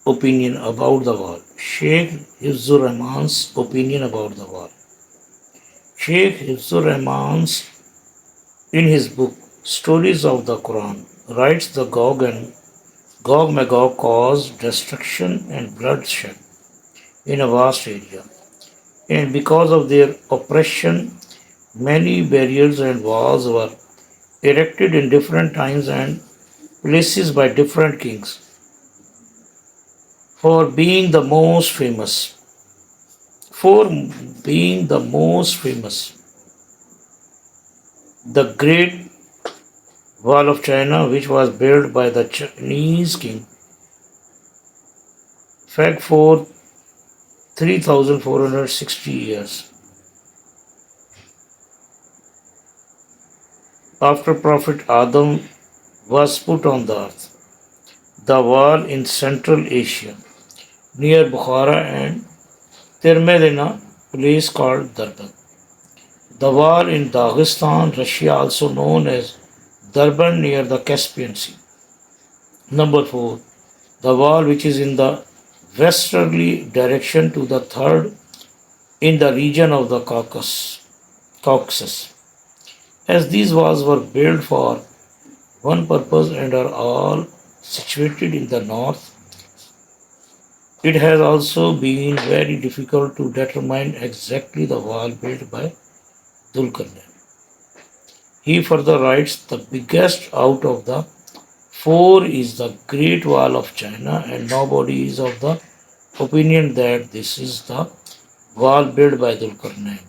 opinion about the war. Sheikh Hifzur Rahman's opinion about the war. Sheikh Hifzur Rahman's in his book Stories of the Quran writes the Gog Magog caused destruction and bloodshed in a vast area. And because of their oppression, many barriers and walls were erected in different times and places by different kings. For being the most famous, for being the most famous, the Great Wall of China, which was built by the Chinese king Fag for 3460 years after Prophet Adam was put on the earth. The wall in Central Asia near Bukhara and Tirmidh, place called Darban. The wall in Dagestan, Russia, also known as Darban near the Caspian Sea. Number 4. The wall which is in the westerly direction to the third in the region of the Caucasus. As these walls were built for one purpose and are all situated in the north, it has also been very difficult to determine exactly the wall built by Dhul-Qarnain. He further writes, the biggest out of the four is the Great Wall of China, and nobody is of the opinion that this is the wall built by Dhul-Qarnain,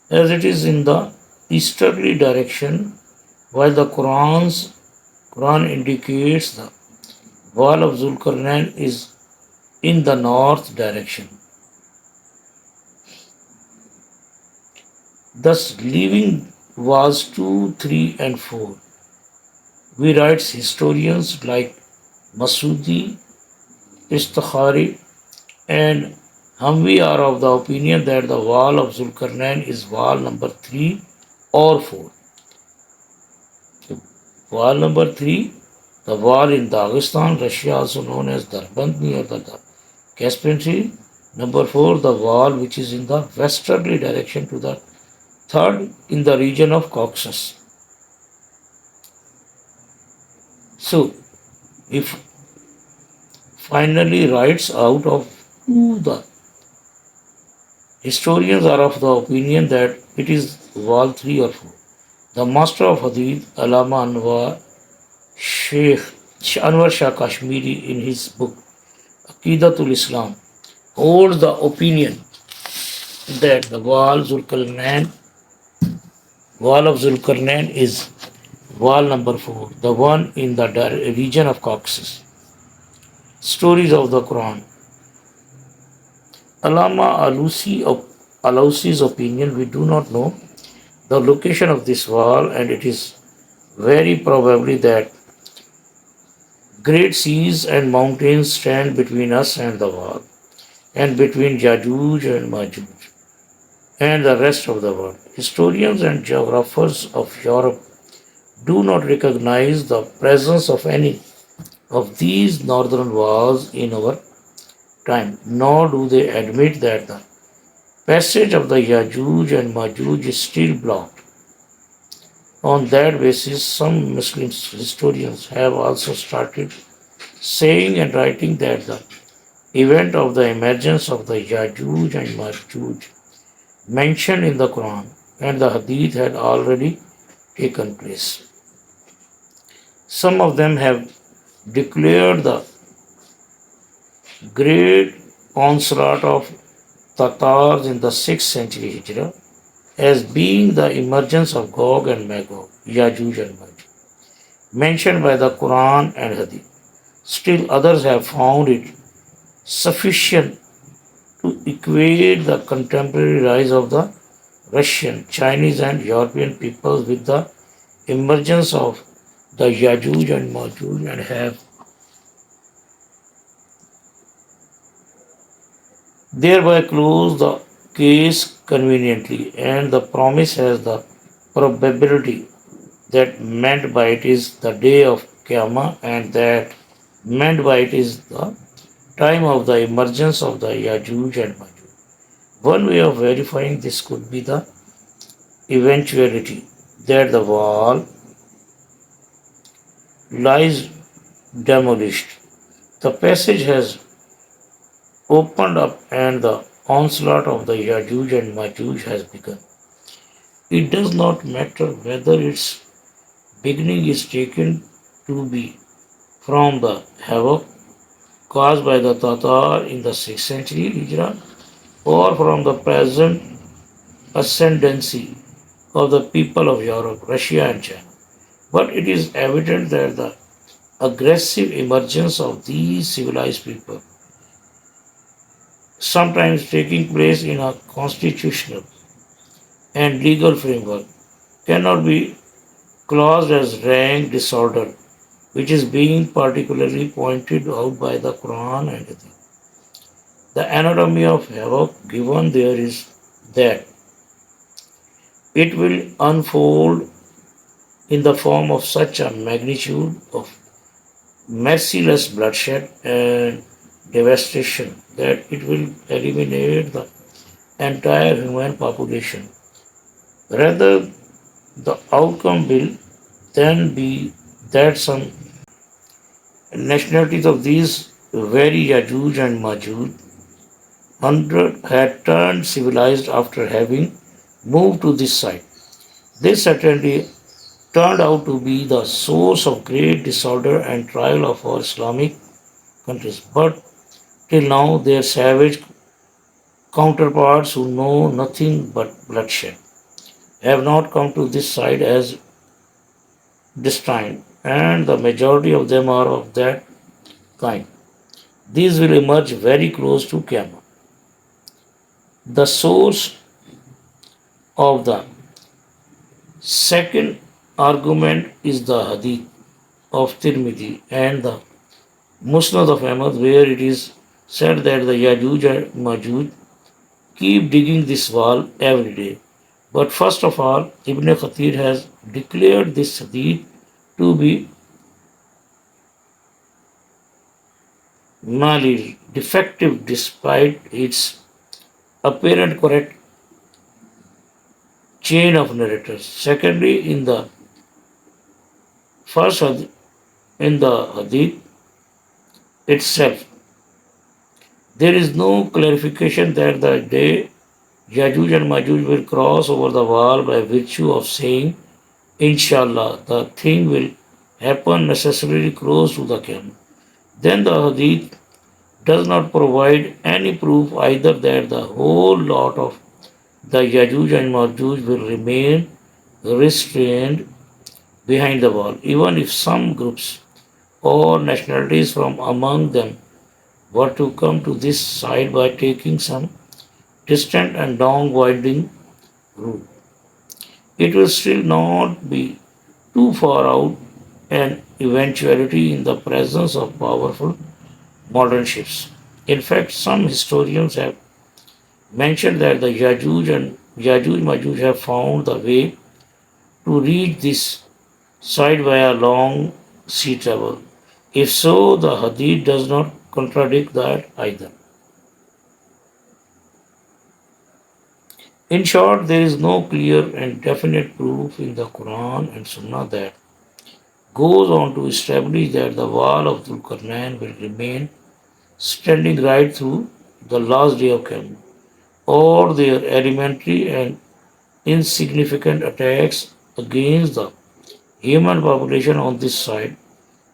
as it is in the easterly direction, while the Quran indicates the wall of Dhul-Qarnain is in the north direction. Thus, leaving walls 2, 3, and 4, we write historians like Masudi, Istakhari, and Hamvi are of the opinion that the wall of Zulkarnain is wall number 3 or 4. Wall number 3, the wall in Dagestan, Russia, also known as Darband near the Caspian Sea. Number 4, the wall which is in the westerly direction to the third in the region of Caucasus. So, if finally writes out of who the historians are of the opinion that it is wall 3 or 4. The master of Hadith, Alama Sheikh Anwar Shah Kashmiri, in his book Aqidatul Islam, holds the opinion that the wall of Zulkarnain is wall number 4, the one in the region of Caucasus. Stories of the Quran. Alama Alousi's opinion, we do not know the location of this wall, and it is very probably that great seas and mountains stand between us and the wall, and between Yajuj and Majuj and the rest of the world. Historians and geographers of Europe do not recognize the presence of any of these northern walls in our time, nor do they admit that the passage of the Yajuj and Majuj is still blocked. On that basis, some Muslim historians have also started saying and writing that the event of the emergence of the Yajuj and Majuj mentioned in the Quran and the Hadith had already taken place. Some of them have declared the great onslaught of Tatars in the 6th century Hijrah as being the emergence of Gog and Magog, Yajuj and Majuj, mentioned by the Quran and Hadith. Still, others have found it sufficient to equate the contemporary rise of the Russian, Chinese, and European peoples with the emergence of the Yajuj and Majuj, and have thereby closed the case conveniently, and the promise has the probability that meant by it is the day of Qiyamah, and that meant by it is the time of the emergence of the Yajuj and Majuj. One way of verifying this could be the eventuality that the wall lies demolished. The passage has opened up and the onslaught of the Yajuj and Majuj has begun. It does not matter whether its beginning is taken to be from the havoc caused by the Tatar in the 6th century Hijra or from the present ascendancy of the people of Europe, Russia, and China. But it is evident that the aggressive emergence of these civilized people, sometimes taking place in a constitutional and legal framework, cannot be classed as rank disorder, which is being particularly pointed out by the Quran and Hadith. The anatomy of havoc given there is that it will unfold in the form of such a magnitude of merciless bloodshed and devastation that it will eliminate the entire human population. Rather, the outcome will then be that some nationalities of these very Yajuj and Majuj hundred had turned civilized after having moved to this site. This certainly turned out to be the source of great disorder and trial of our Islamic countries. But till now, their savage counterparts who know nothing but bloodshed have not come to this side as destined, and the majority of them are of that kind. These will emerge very close to Qiyamah. The source of the second argument is the Hadith of Tirmidhi and the Musnad of Ahmad, where it is said that the Yajuj and Majuj keep digging this wall every day. But first of all, Ibn Kathir has declared this Hadith to be malil, defective despite its apparent correct chain of narrators. Secondly, first in the Hadith itself, there is no clarification that the day Yajuj and Majuj will cross over the wall by virtue of saying, Inshallah, the thing will happen necessarily close to the camp. Then the Hadith does not provide any proof either that the whole lot of the Yajuj and Majuj will remain restrained behind the wall, even if some groups or nationalities from among them were to come to this side by taking some distant and long winding route. It will still not be too far out an eventuality in the presence of powerful modern ships. In fact, some historians have mentioned that the Yajuj Majuj have found the way to reach this side via long sea travel. If so, the Hadith does not contradict that either. In short, there is no clear and definite proof in the Quran and Sunnah that goes on to establish that the wall of Dhul-Qarnain will remain standing right through the last day of Qiyamah, or their elementary and insignificant attacks against the human population on this side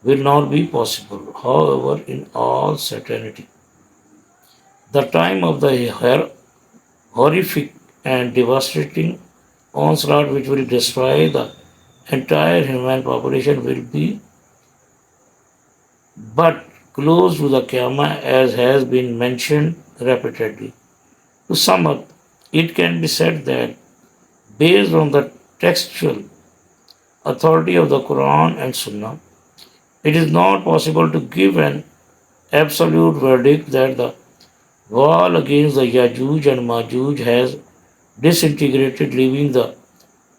will not be possible. However, in all certainty, the time of the horrific and devastating onslaught which will destroy the entire human population will be but close to the Qiyamah as has been mentioned repeatedly. To sum up, it can be said that based on the textual authority of the Quran and Sunnah, it is not possible to give an absolute verdict that the wall against the Yajuj and Majuj has disintegrated, leaving the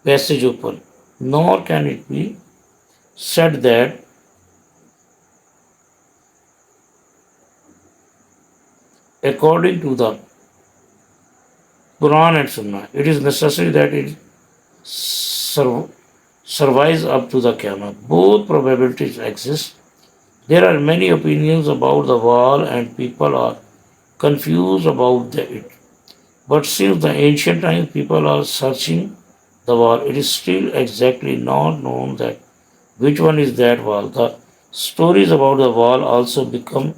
passage open. Nor can it be said that According to the Quran and Sunnah, it is necessary that it sur- survives up to the Qiyamah. Both probabilities exist. There are many opinions about the wall, and people are confused about it. But since the ancient times, people are searching the wall. It is still exactly not known that which one is that wall. The stories about the wall also become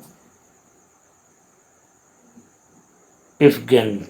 if again.